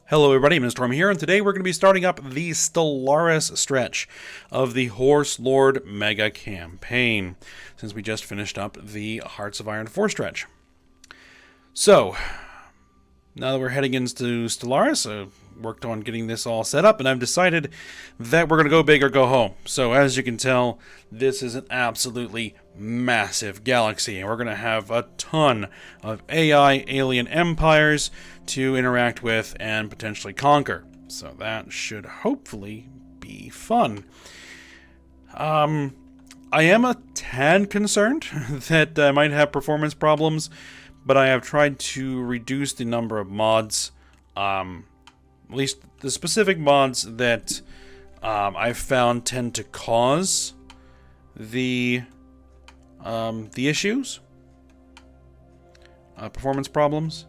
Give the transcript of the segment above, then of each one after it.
Hello everybody, Mr. Storm here, and today we're going to be starting up the Stellaris stretch of the Horse Lord Mega Campaign, since we just finished up the Hearts of Iron 4 stretch. So, now that we're heading into Stellaris, I worked on getting this all set up, and I've decided that we're going to go big or go home. So, as you can tell, this is an absolutely massive galaxy, and we're going to have a ton of AI alien empires to interact with and potentially conquer. So that should hopefully be fun. I am a tad concerned that I might have performance problems, but I have tried to reduce the number of mods, at least the specific mods that I've found tend to cause the issues, performance problems.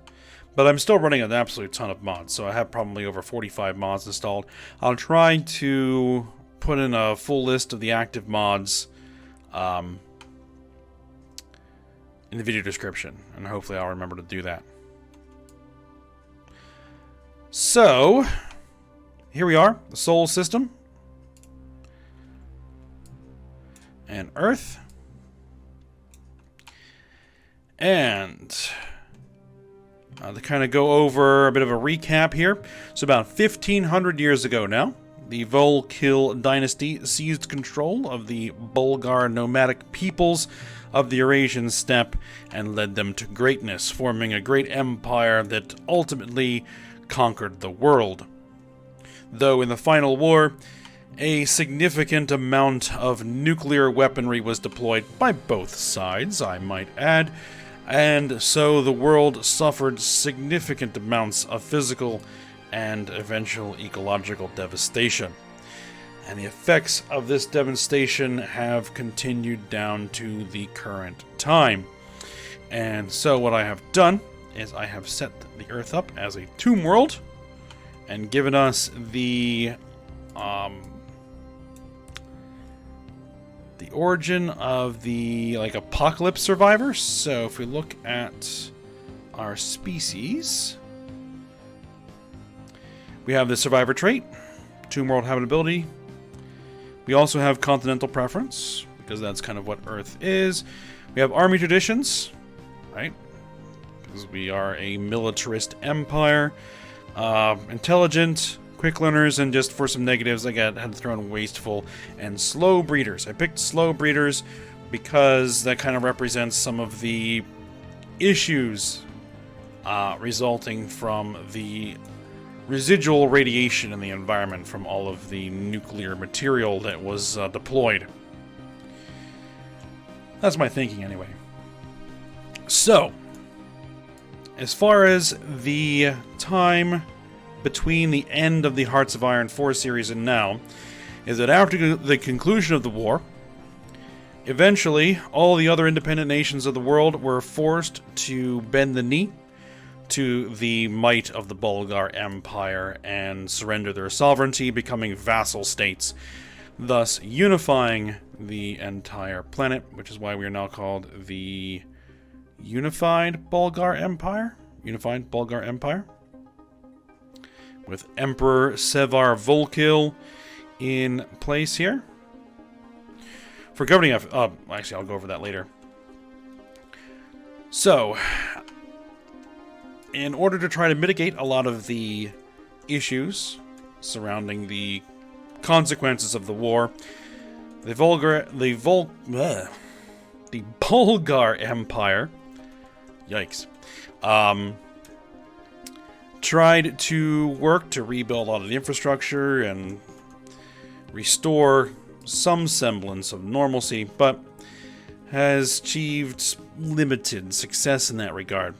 But I'm still running an absolute ton of mods, so I have probably over 45 mods installed. I'll try to put in a full list of the active mods in the video description, and hopefully I'll remember to do that. So, here we are, the Sol system, and Earth, and to kind of go over a bit of a recap here. So about 1500 years ago now, the Volkil dynasty seized control of the Bulgar nomadic peoples of the Eurasian steppe and led them to greatness, forming a great empire that ultimately conquered the world. Though in the final war, a significant amount of nuclear weaponry was deployed by both sides, I might add, and so the world suffered significant amounts of physical and eventual ecological devastation. And the effects of this devastation have continued down to the current time. And so what I have done is I have set the Earth up as a tomb world and given us the origin of the apocalypse survivors. So if we look at our species, we have the survivor trait, tomb world habitability. We also have continental preference, because that's kind of what Earth is. We have army traditions, right? Because we are a militarist empire. Intelligent, quick learners, and just for some negatives, I had to throw in wasteful and slow breeders. I picked slow breeders because that kind of represents some of the issues resulting from the residual radiation in the environment from all of the nuclear material that was deployed. That's my thinking anyway. So, as far as the time between the end of the Hearts of Iron 4 series and now, is that after the conclusion of the war, eventually all the other independent nations of the world were forced to bend the knee to the might of the Bulgar Empire and surrender their sovereignty, becoming vassal states, thus unifying the entire planet, which is why we are now called the Unified Bulgar Empire. Unified Bulgar Empire. With Emperor Sevar Volkil in place here. For governing... actually, I'll go over that later. So, in order to try to mitigate a lot of the issues surrounding the consequences of the war, the Bulgar Empire... Yikes. Tried to work to rebuild a lot of the infrastructure and restore some semblance of normalcy, but has achieved limited success in that regard.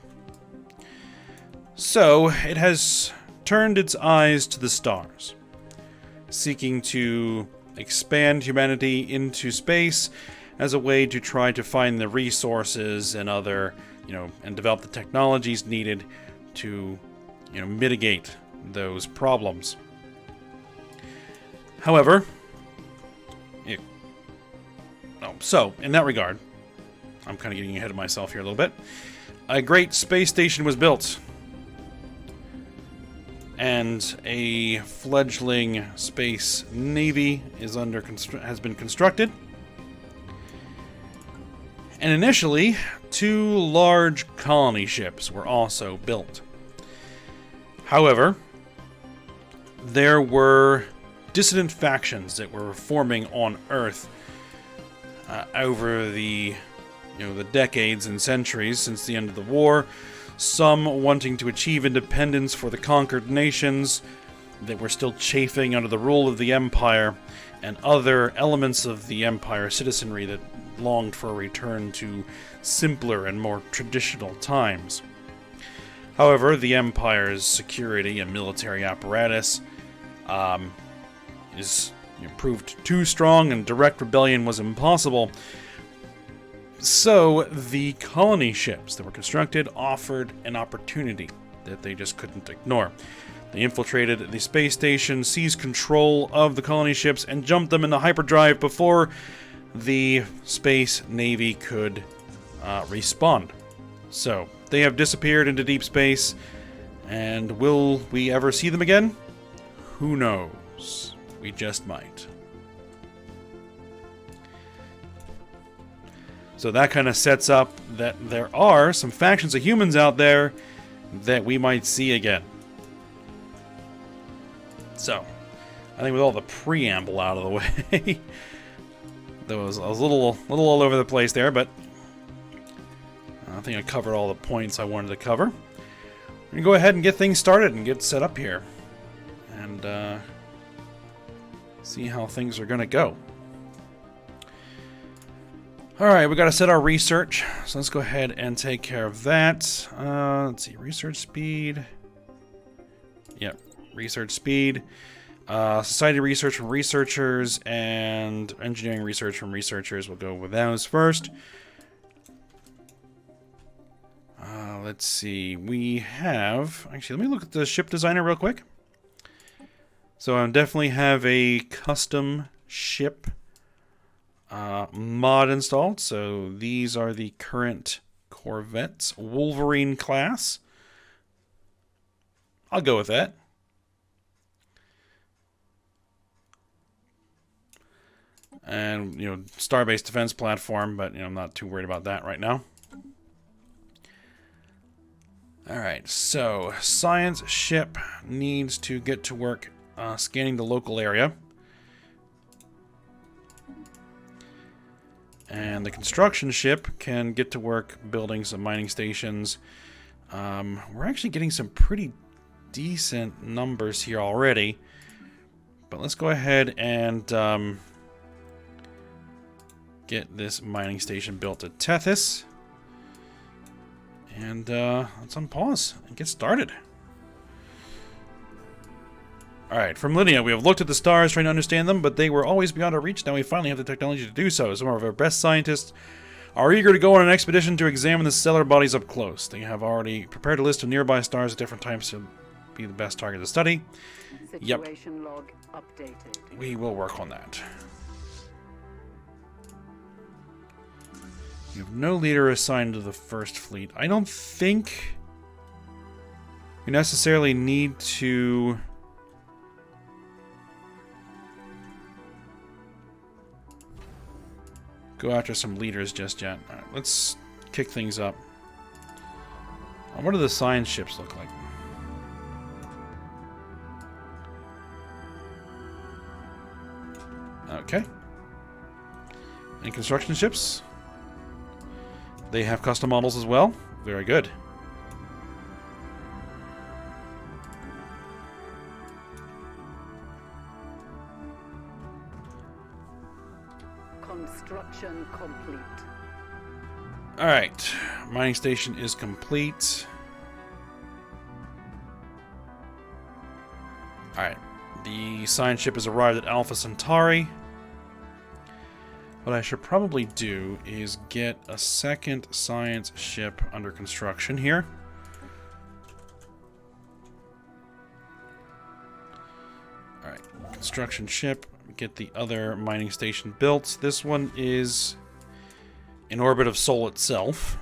So, it has turned its eyes to the stars, seeking to expand humanity into space as a way to try to find the resources and other, and develop the technologies needed to mitigate those problems. However, so in that regard, I'm kind of getting ahead of myself here a little bit. A great space station was built and a fledgling space navy has been constructed. And initially, 2 large colony ships were also built. However, there were dissident factions that were forming on Earth over the decades and centuries since the end of the war. Some wanting to achieve independence for the conquered nations that were still chafing under the rule of the Empire, and other elements of the Empire citizenry that longed for a return to simpler and more traditional times. However, the Empire's security and military apparatus proved too strong, and direct rebellion was impossible. So, the colony ships that were constructed offered an opportunity that they just couldn't ignore. They infiltrated the space station, seized control of the colony ships, and jumped them into hyperdrive before the space navy could respawn. So, they have disappeared into deep space, and will we ever see them again? Who knows? We just might. So that kind of sets up that there are some factions of humans out there that we might see again. So, I think with all the preamble out of the way, I was a little all over the place there, but I think I covered all the points I wanted to cover. We're going to go ahead and get things started and get set up here. And see how things are going to go. Alright, we got to set our research, so let's go ahead and take care of that. Let's see, research speed. Yep, research speed. Society research from researchers, and engineering research from researchers. We'll go with those first. Let's see, we have... Actually, let me look at the ship designer real quick. So I definitely have a custom ship mod installed. So these are the current Corvettes, Wolverine class. I'll go with that. And, star-based defense platform, but, I'm not too worried about that right now. Alright, so science ship needs to get to work scanning the local area. And the construction ship can get to work building some mining stations. We're actually getting some pretty decent numbers here already. But let's go ahead and get this mining station built at Tethys. And let's unpause and get started. Alright, from Linnea, we have looked at the stars trying to understand them, but they were always beyond our reach. Now we finally have the technology to do so. Some of our best scientists are eager to go on an expedition to examine the stellar bodies up close. They have already prepared a list of nearby stars at different times to be the best target to study. Situation log updated. We will work on that. You have no leader assigned to the first fleet. I don't think you necessarily need to... go after some leaders just yet. Alright, let's kick things up. What do the science ships look like? Okay. Any construction ships? They have custom models as well. Very good. Construction complete. Alright, mining station is complete. Alright, the science ship has arrived at Alpha Centauri. What I should probably do is get a second science ship under construction here. Alright, construction ship. Get the other mining station built. This one is in orbit of Sol itself.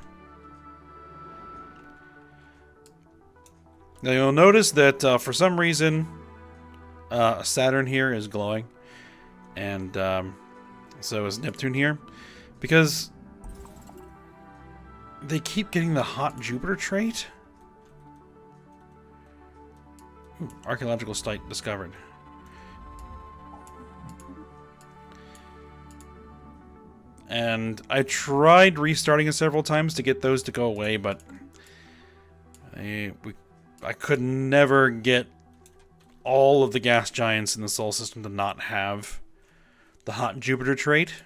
Now you'll notice that for some reason Saturn here is glowing, and so is Neptune here, because they keep getting the hot Jupiter trait. Ooh, archaeological site discovered. And I tried restarting it several times to get those to go away, but I could never get all of the gas giants in the solar system to not have the hot Jupiter trait,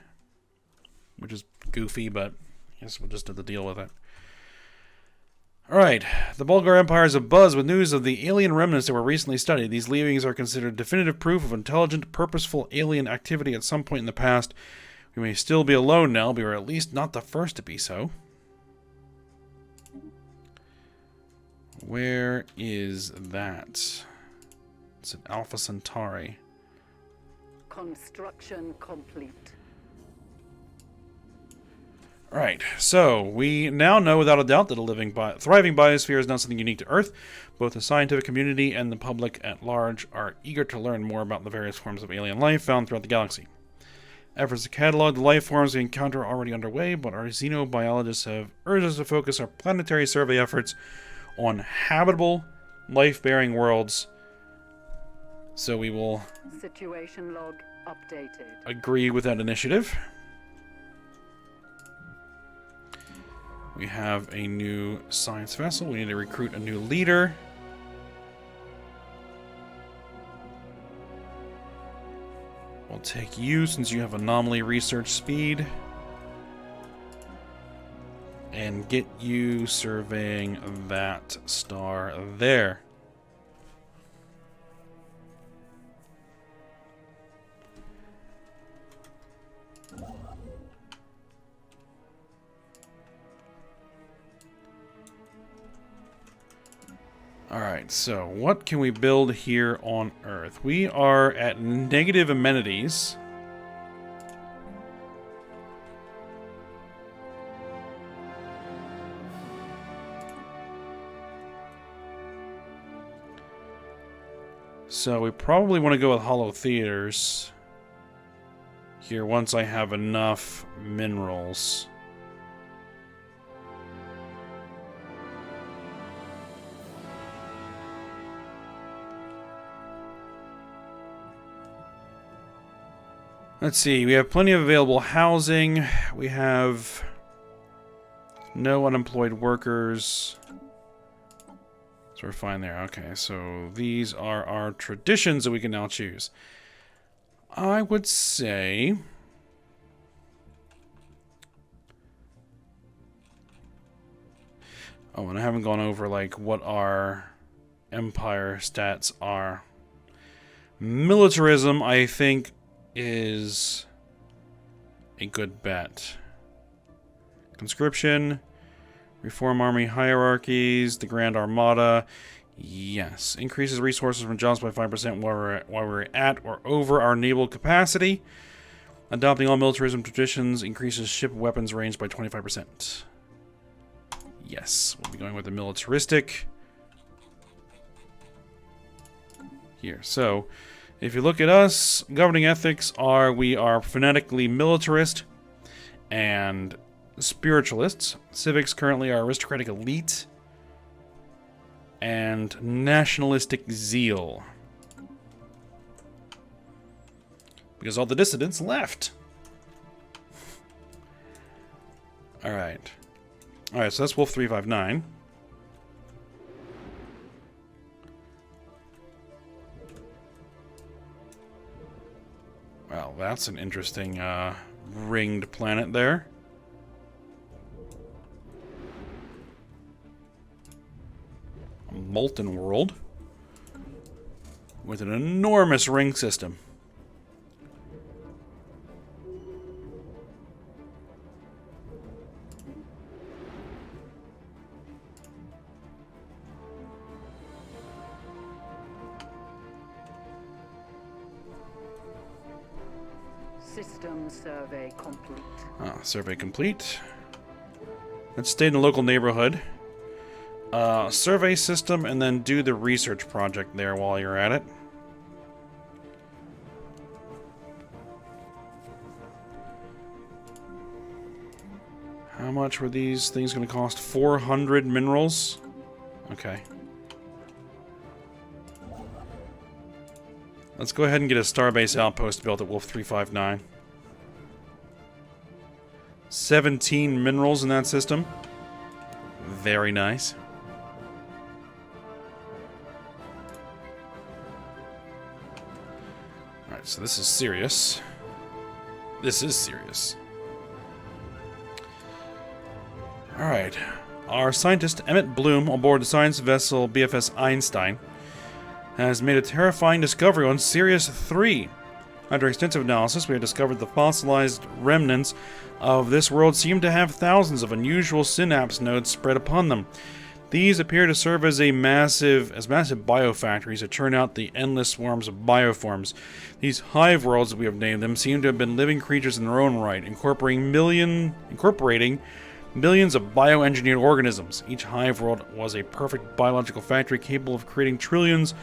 which is goofy, but I guess we'll just have to deal with it. Alright, the Bulgar Empire is abuzz with news of the alien remnants that were recently studied. These leavings are considered definitive proof of intelligent, purposeful alien activity at some point in the past. We may still be alone now, but we're at least not the first to be so. Where is that? It's an Alpha Centauri. Construction complete. Alright, so we now know without a doubt that a thriving biosphere is not something unique to Earth. Both the scientific community and the public at large are eager to learn more about the various forms of alien life found throughout the galaxy. Efforts to catalog the life forms we encounter are already underway, but our xenobiologists have urged us to focus our planetary survey efforts on habitable, life-bearing worlds. So we will Situation log updated. Agree with that initiative. We have a new science vessel. We need to recruit a new leader. We'll take you since you have anomaly research speed. And get you surveying that star there. Alright, so what can we build here on Earth? We are at negative amenities. So we probably want to go with hollow theaters here once I have enough minerals. Let's see, we have plenty of available housing. We have no unemployed workers. So we're fine there. Okay, so these are our traditions that we can now choose. I would say oh, and I haven't gone over like what our empire stats are. Militarism, I think, is a good bet. Conscription, reform army hierarchies, the Grand Armada. Yes, increases resources from jobs by 5% while we're at or over our naval capacity. Adopting all militarism traditions increases ship weapons range by 25%. Yes, we'll be going with the militaristic here. So if you look at us, governing ethics are we are phonetically militarist and spiritualists. Civics currently are aristocratic elite and nationalistic zeal. Because all the dissidents left. Alright. Alright, so that's Wolf 359. Well, that's an interesting ringed planet there. A molten world with an enormous ring system. System survey complete. Survey complete. Let's stay in the local neighborhood. survey system and then do the research project there while you're at it. How much were these things going to cost? 400 minerals? Okay. Let's go ahead and get a starbase outpost built at Wolf 359. 17 minerals in that system. Very nice. Alright, so this is serious. This is serious. Alright. Our scientist, Emmett Bloom, aboard the science vessel BFS Einstein, has made a terrifying discovery on Sirius 3. After extensive analysis, we have discovered the fossilized remnants of this world seem to have thousands of unusual synapse nodes spread upon them. These appear to serve as massive biofactories that churn out the endless swarms of bioforms. These hive worlds, as we have named them, seem to have been living creatures in their own right, incorporating millions of bioengineered organisms. Each hive world was a perfect biological factory capable of creating trillions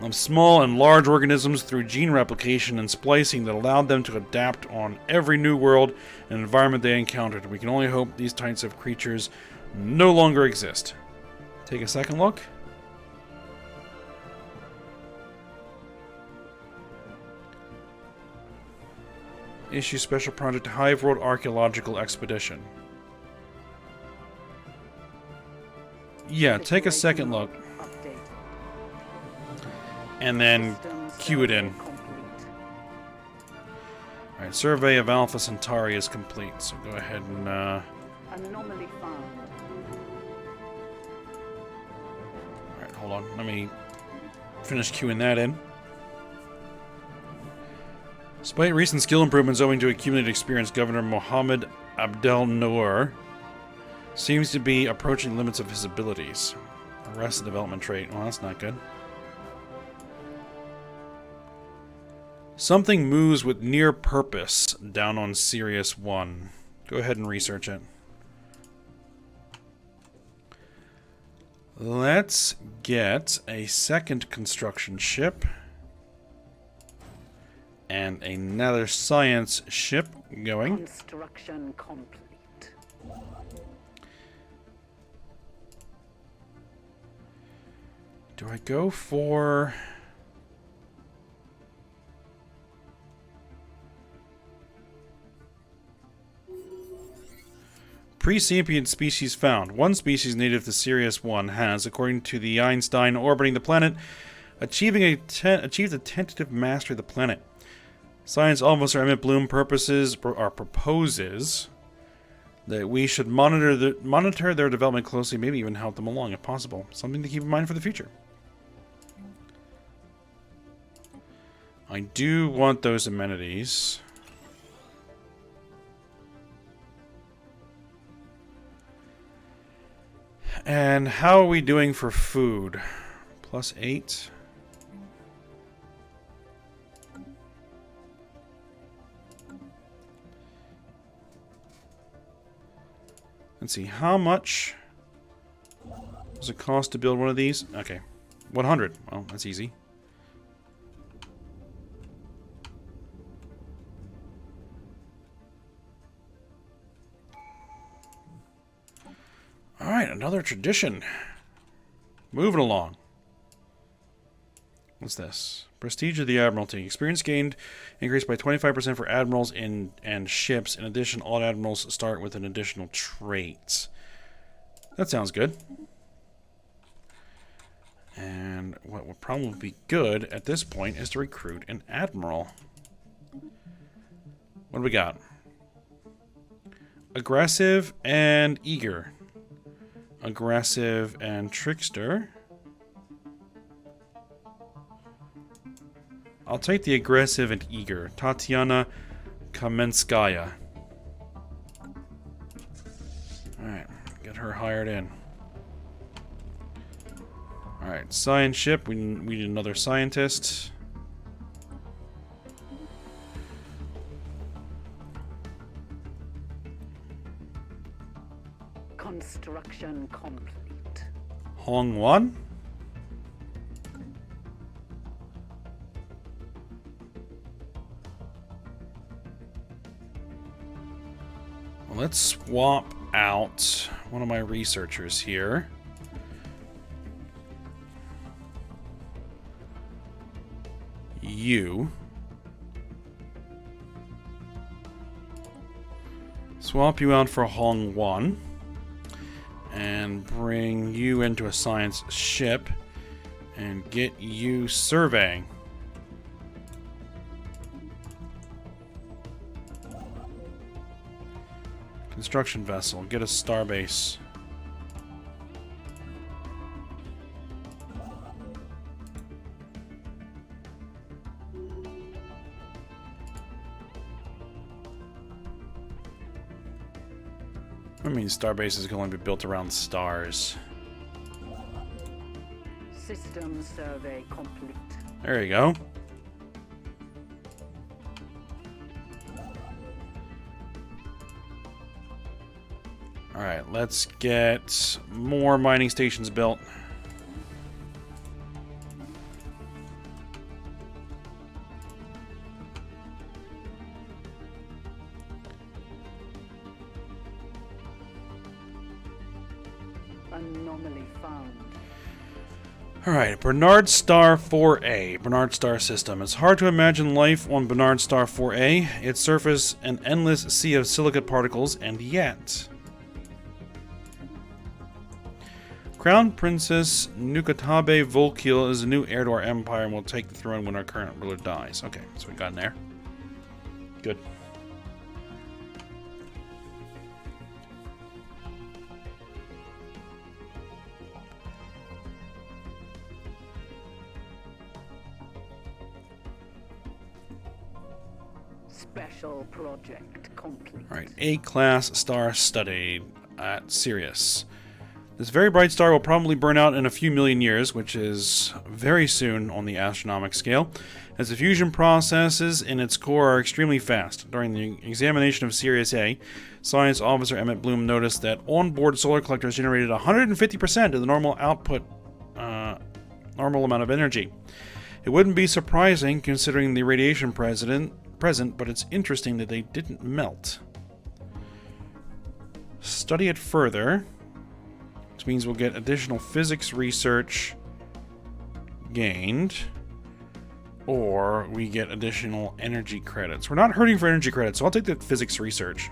of small and large organisms through gene replication and splicing that allowed them to adapt on every new world and environment they encountered. We can only hope these types of creatures no longer exist. Take a second look. Issue Special Project Hive World Archaeological Expedition. Yeah, take a second look. And then queue it in. Alright, survey of Alpha Centauri is complete, so go ahead and Anomaly found. Alright, hold on. Let me finish queuing that in. Despite recent skill improvements owing to accumulated experience, Governor Mohammed Abdel Noor seems to be approaching the limits of his abilities. Arrested development trait. Well, that's not good. Something moves with near purpose down on Sirius 1. Go ahead and research it. Let's get a second construction ship and another science ship going. Construction complete. Do I go for... Pre-Sentient species found. One species native to Sirius 1 has, according to the Einstein orbiting the planet, achieved a tentative mastery of the planet. Science Officer Emmett Bloom proposes that we should monitor their development closely, maybe even help them along if possible. Something to keep in mind for the future. I do want those amenities. And how are we doing for food? +8. Let's see, how much does it cost to build one of these? Okay, 100. Well, that's easy. Alright, another tradition. Moving along. What's this? Prestige of the Admiralty. Experience gained increased by 25% for admirals and ships. In addition, all admirals start with an additional trait. That sounds good. And what would probably be good at this point is to recruit an admiral. What do we got? Aggressive and eager. Aggressive and trickster. I'll take the aggressive and eager. Tatiana Kamenskaya. Alright, get her hired in. Alright, science ship. We need another scientist. Construction complete. Hong 1. Well, let's swap out one of my researchers here. You. Swap you out for Hong 1. And bring you into a science ship. And get you surveying. Construction vessel. Get a starbase. I mean, starbases can only be built around stars. System survey complete. There you go. Alright, let's get more mining stations built. Anomaly found. Alright, Bernard Star 4A. Bernard Star system. It's hard to imagine life on Bernard Star 4A. Its surface an endless sea of silicate particles, and yet... Crown Princess Nukatabe Volkil is the new heir to our empire and will take the throne when our current ruler dies. Okay, so we got in there. Good. Special project complete. Alright, A-class star studied at Sirius. This very bright star will probably burn out in a few million years, which is very soon on the astronomical scale, as the fusion processes in its core are extremely fast. During the examination of Sirius A, Science Officer Emmett Bloom noticed that onboard solar collectors generated 150% of the normal output, normal amount of energy. It wouldn't be surprising considering the radiation present, but it's interesting that they didn't melt. Study it further. Which means we'll get additional physics research gained, or we get additional energy credits. We're not hurting for energy credits, so I'll take the physics research.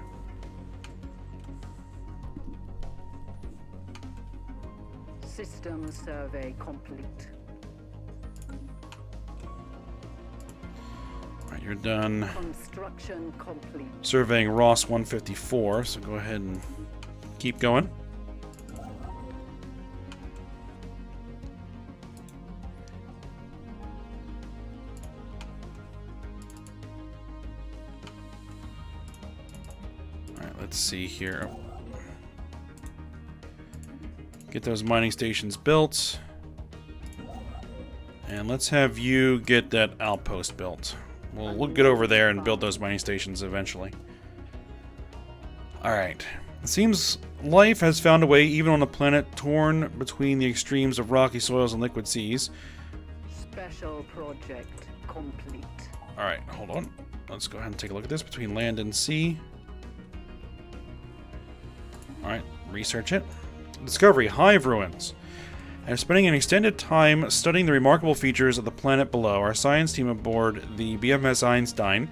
System survey complete. Alright, you're done Construction complete. surveying Ross 154, so go ahead and keep going. Let's see here. Get those mining stations built. And let's have you get that outpost built. We'll get over there and build those mining stations eventually. Alright. It seems life has found a way even on a planet torn between the extremes of rocky soils and liquid seas. Special project complete. Alright, hold on. Let's go ahead and take a look at this between land and sea. Alright, research it. Discovery, Hive Ruins. After spending an extended time studying the remarkable features of the planet below, our science team aboard the BMS Einstein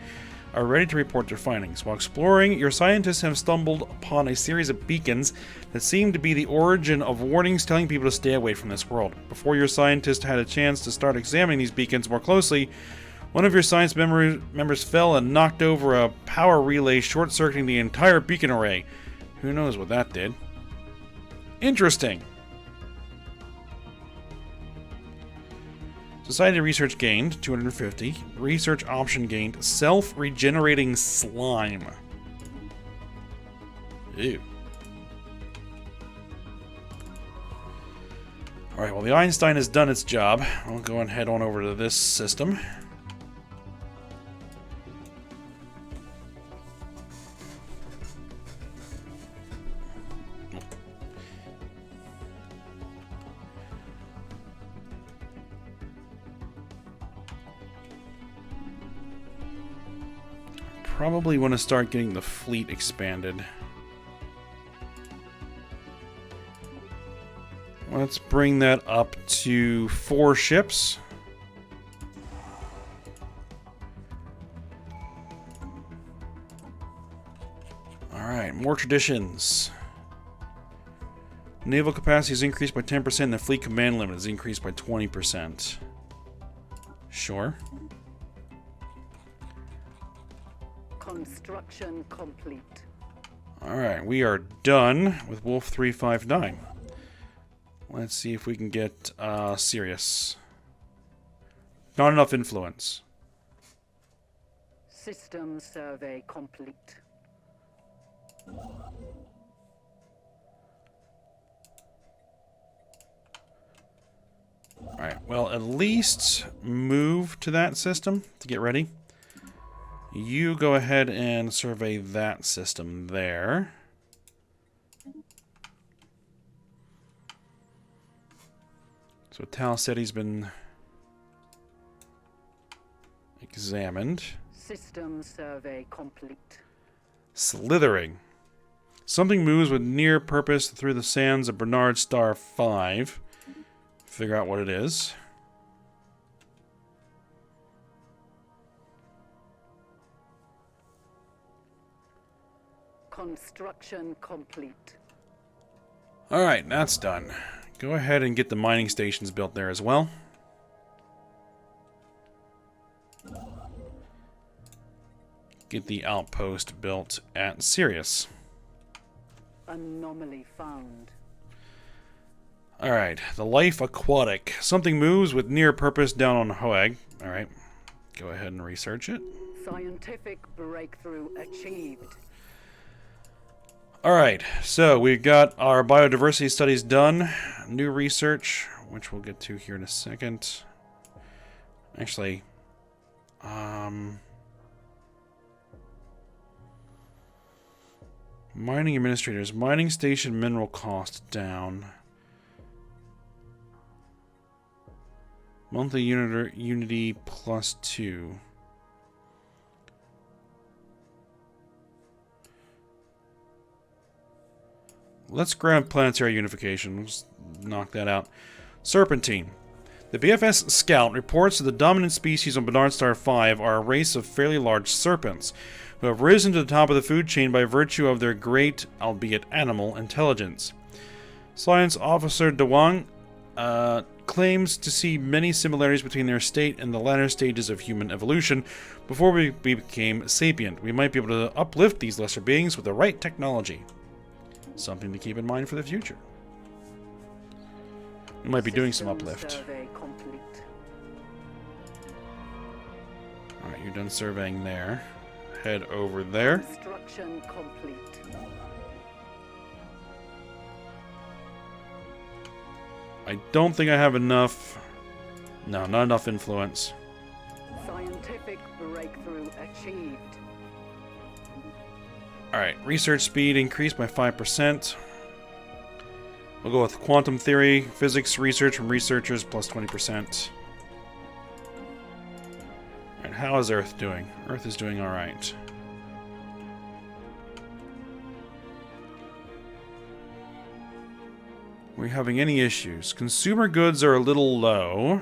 are ready to report their findings. While exploring, your scientists have stumbled upon a series of beacons that seem to be the origin of warnings telling people to stay away from this world. Before your scientists had a chance to start examining these beacons more closely, one of your science members fell and knocked over a power relay, short-circuiting the entire beacon array. Who knows what that did? Interesting. Society research gained 250. Research option gained self-regenerating slime. Ew. Alright, well the Einstein has done its job. I'll go and head on over to this system. probably want to start getting the fleet expanded. Let's bring that up to 4 ships. Alright, more traditions. Naval capacity is increased by 10%, and the fleet command limit is increased by 20%. Sure. Construction complete. Alright, we are done with Wolf 359. Let's see if we can get Sirius. Not enough influence. System survey complete. Alright, well, at least move to that system to get ready. You go ahead and survey that system there. So Tal said he's been examined. System survey complete. Slithering. Something moves with near purpose through the sands of Bernard Star 5. Figure out what it is. Construction complete. Alright, that's done. Go ahead and get the mining stations built there as well. Get the outpost built at Sirius. Anomaly found. Alright, the Life Aquatic. Something moves with near purpose down on Hoag. Alright, go ahead and research it. Scientific breakthrough achieved. Alright, so we've got our biodiversity studies done. New research, which we'll get to here in a second. Actually, mining administrators. Mining station mineral cost down. Monthly unity +2. Let's grab planetary unification. Let's knock that out. Serpentine. The BFS Scout reports that the dominant species on Bernard Star 5 are a race of fairly large serpents, who have risen to the top of the food chain by virtue of their great, albeit animal, intelligence. Science Officer DeWang claims to see many similarities between their state and the latter stages of human evolution before we became sapient. We might be able to uplift these lesser beings with the right technology. Something to keep in mind for the future. We might be doing some uplift. Alright, you're done surveying there. Head over there. Construction complete. I don't think I have enough. No, not enough influence. Scientific breakthrough achieved. Alright, research speed increased by 5%. We'll go with quantum theory, physics research from researchers plus 20%. Alright, how is Earth doing? Earth is doing alright. Are we having any issues? Consumer goods are a little low.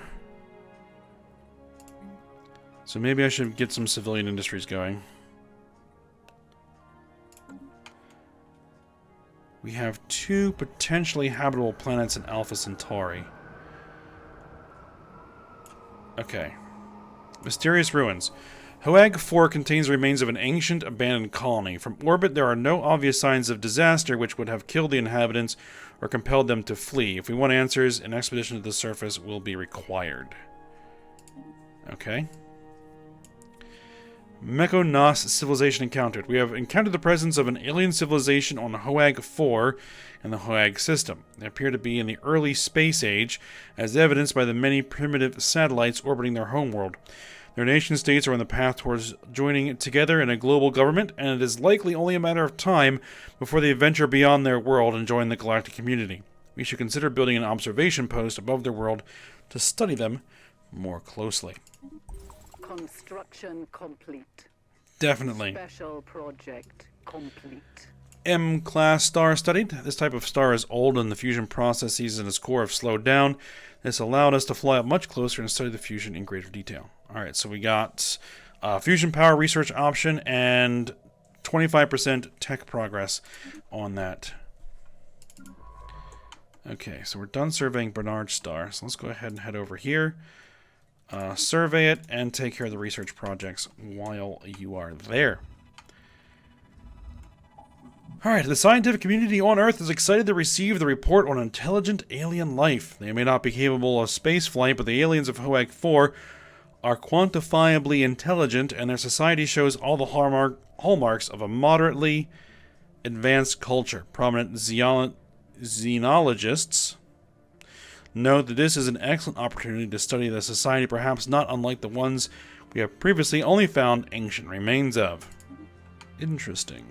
So maybe I should get some civilian industries going. We have 2 potentially habitable planets in Alpha Centauri. Okay. Mysterious ruins. Hoag 4 contains remains of an ancient, abandoned colony. From orbit, there are no obvious signs of disaster which would have killed the inhabitants or compelled them to flee. If we want answers, an expedition to the surface will be required. Okay. Meko-Nas civilization encountered. We have encountered the presence of an alien civilization on Hoag 4 in the Hoag system. They appear to be in the early space age, as evidenced by the many primitive satellites orbiting their homeworld. Their nation-states are on the path towards joining together in a global government, and it is likely only a matter of time before they venture beyond their world and join the galactic community. We should consider building an observation post above their world to study them more closely. Construction complete. Definitely. Special project complete. M-class star studied. This type of star is old and the fusion processes in its core have slowed down. This allowed us to fly up much closer and study the fusion in greater detail. Alright, so we got fusion power research option and 25% tech progress on that. Okay, so we're done surveying Bernard Star. So let's go ahead and head over here. Survey it and take care of the research projects while you are there. Alright, the scientific community on Earth is excited to receive the report on intelligent alien life. They may not be capable of spaceflight, but the aliens of HOAG 4 are quantifiably intelligent, and their society shows all the hallmarks of a moderately advanced culture. Prominent xenologists note that this is an excellent opportunity to study the society, perhaps not unlike the ones we have previously only found ancient remains of. Interesting.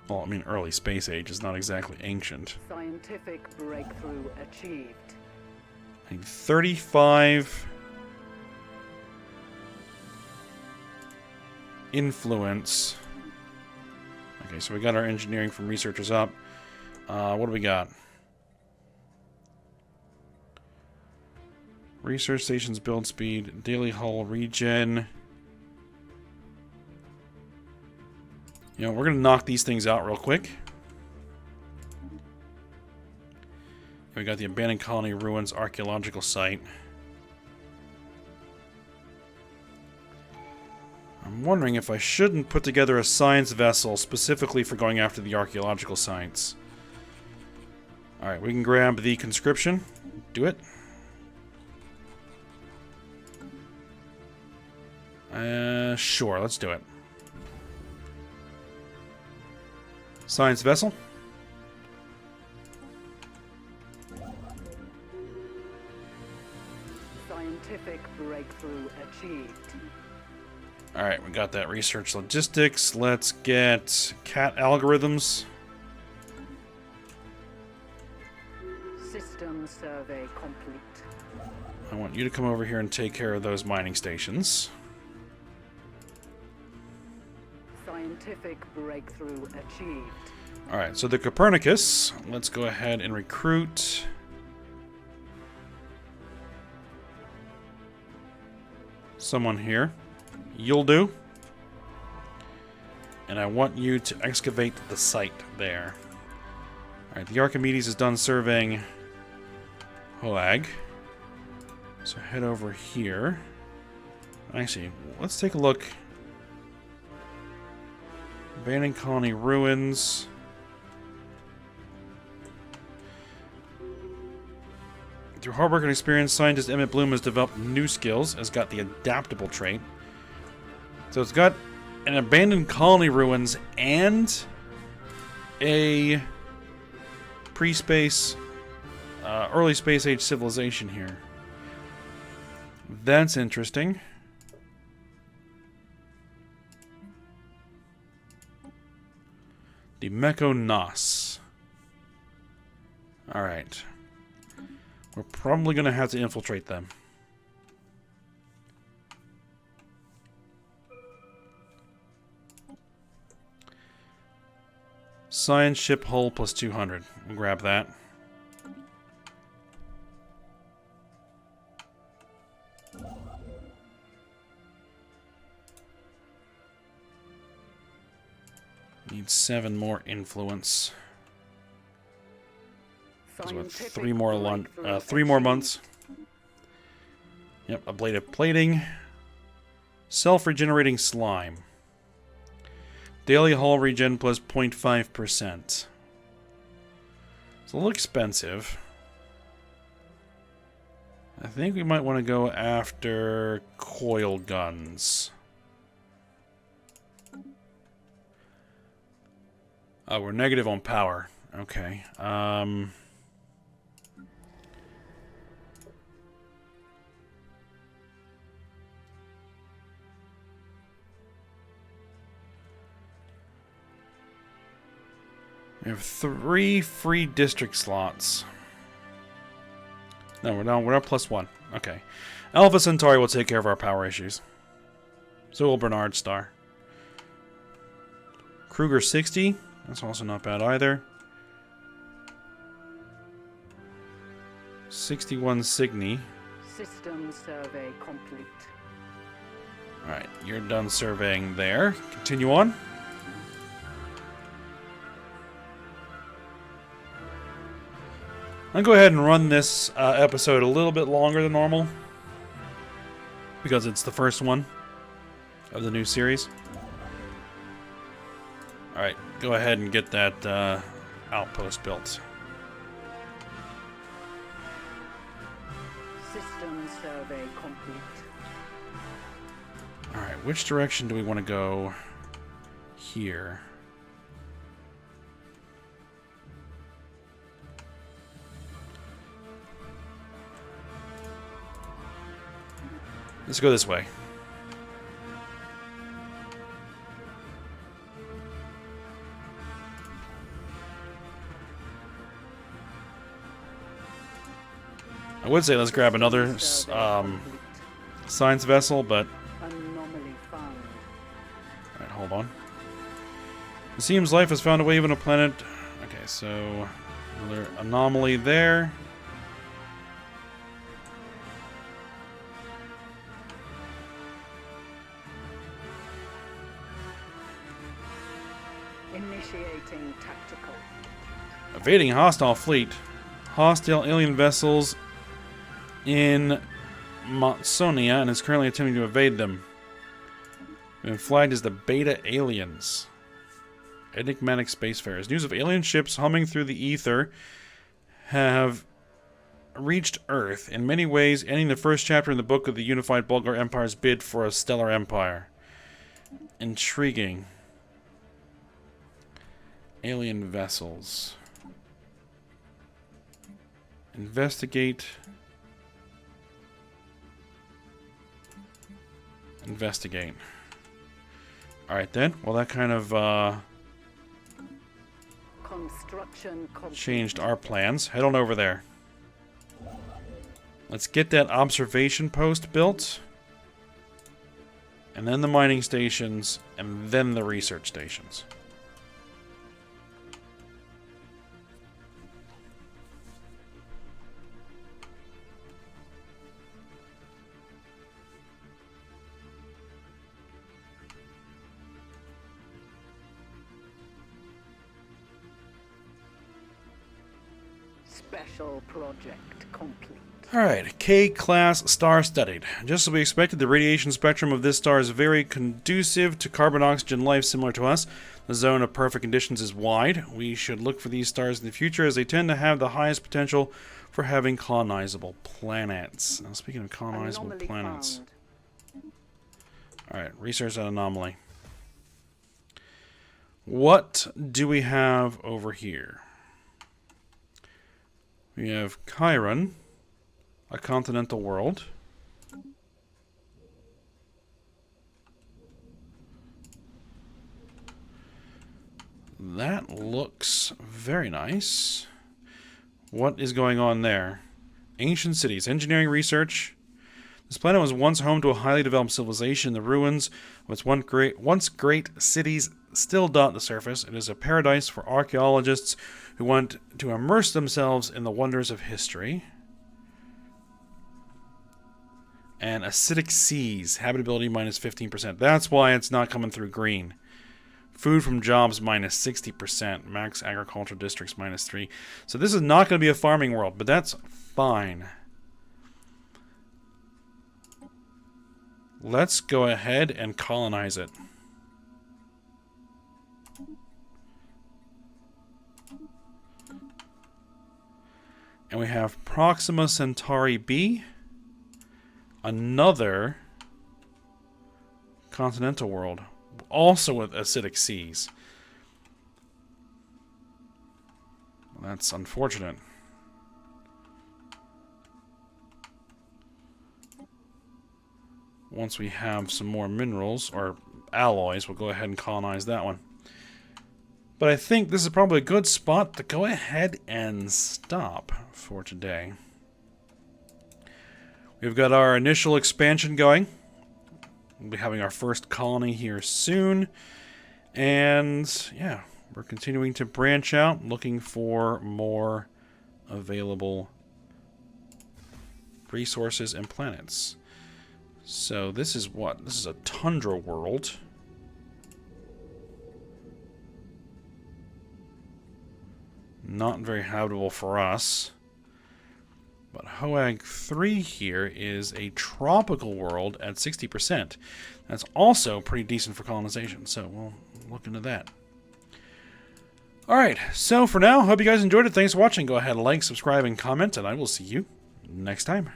Well, I mean, early space age is not exactly ancient. Scientific breakthrough achieved. I think 35 influence. Okay, so we got our engineering from researchers up. What do we got? Research stations build speed, daily hull regen. You know, we're going to knock these things out real quick. We got the Abandoned Colony Ruins Archaeological Site. I'm wondering if I shouldn't put together a science vessel specifically for going after the archaeological sites. Alright, we can grab the conscription. Do it. Sure, let's do it. Science vessel. Scientific breakthrough achieved. Alright, we got that research logistics. Let's get cat algorithms. System survey complete. I want you to come over here and take care of those mining stations. Scientific breakthrough achieved. Alright, so the Copernicus. Let's go ahead and recruit someone here. You'll do. And I want you to excavate the site there. Alright, the Archimedes is done surveying Hoag. So head over here. Actually, let's take a look. Abandoned Colony Ruins. Through hard work and experience, scientist Emmett Bloom has developed new skills. Has got the adaptable trait. So it's got an abandoned colony ruins and a pre-space, early space age civilization here. That's interesting. The Meko Nos. Alright. We're probably going to have to infiltrate them. Science ship hull plus 200. We'll grab that. Need 7 more influence. So what, 3 more months. Yep, ablative plating. Self-regenerating slime. Daily hull regen plus 0.5%. It's a little expensive. I think we might want to go after coil guns. Oh, we're negative on power. Okay. We have 3 free district slots. No, we're not +1. Okay. Alpha Centauri will take care of our power issues. So will Bernard Star. Kruger 60. That's also not bad either. 61 Cygni. System survey complete. Alright, you're done surveying there. Continue on. I'll go ahead and run this episode a little bit longer than normal, because it's the first one of the new series. Alright, go ahead and get that outpost built. System survey complete. Alright, which direction do we want to go here? Let's go this way. I would say let's grab another science vessel, but... Anomaly found. Alright, hold on. It seems life has found a way even a planet... Okay, so... Another anomaly there. Initiating tactical. Evading hostile fleet. Hostile alien vessels in Motsonia and is currently attempting to evade them. Been flagged as the Beta Aliens. Enigmatic spacefarers. News of alien ships humming through the ether have reached Earth, in many ways ending the first chapter in the book of the unified Bulgar Empire's bid for a stellar empire. Intriguing. Alien vessels. Investigate. Investigate. Alright then. Well, that kind of Construction complete. changed our plans. Head on over there. Let's get that observation post built. And then the mining stations. And then the research stations. Special project complete. Alright, K-class star studied. Just as we expected, the radiation spectrum of this star is very conducive to carbon-oxygen life similar to us. The zone of perfect conditions is wide. We should look for these stars in the future as they tend to have the highest potential for having colonizable planets. Now, speaking of colonizable Anomaly planets. found. Alright, research that anomaly. What do we have over here? We have Chiron, a continental world. That looks very nice. What is going on there? Ancient cities, engineering research. This planet was once home to a highly developed civilization. The ruins of its once great cities still dot the surface. It is a paradise for archaeologists who want to immerse themselves in the wonders of history. And acidic seas, habitability minus 15%. That's why it's not coming through green. Food from jobs minus 60%. Max agricultural districts minus 3. So this is not going to be a farming world, but that's fine. Let's go ahead and colonize it. And we have Proxima Centauri B. Another continental world. Also with acidic seas. Well, that's unfortunate. Once we have some more minerals, or alloys, we'll go ahead and colonize that one. But I think this is probably a good spot to go ahead and stop for today. We've got our initial expansion going. We'll be having our first colony here soon. And yeah, we're continuing to branch out, looking for more available resources and planets. So this is what? This is a tundra world. Not very habitable for us. But Hoag 3 here is a tropical world at 60%. That's also pretty decent for colonization, so we'll look into that. Alright, so for now, hope you guys enjoyed it. Thanks for watching. Go ahead, like, subscribe, and comment, and I will see you next time.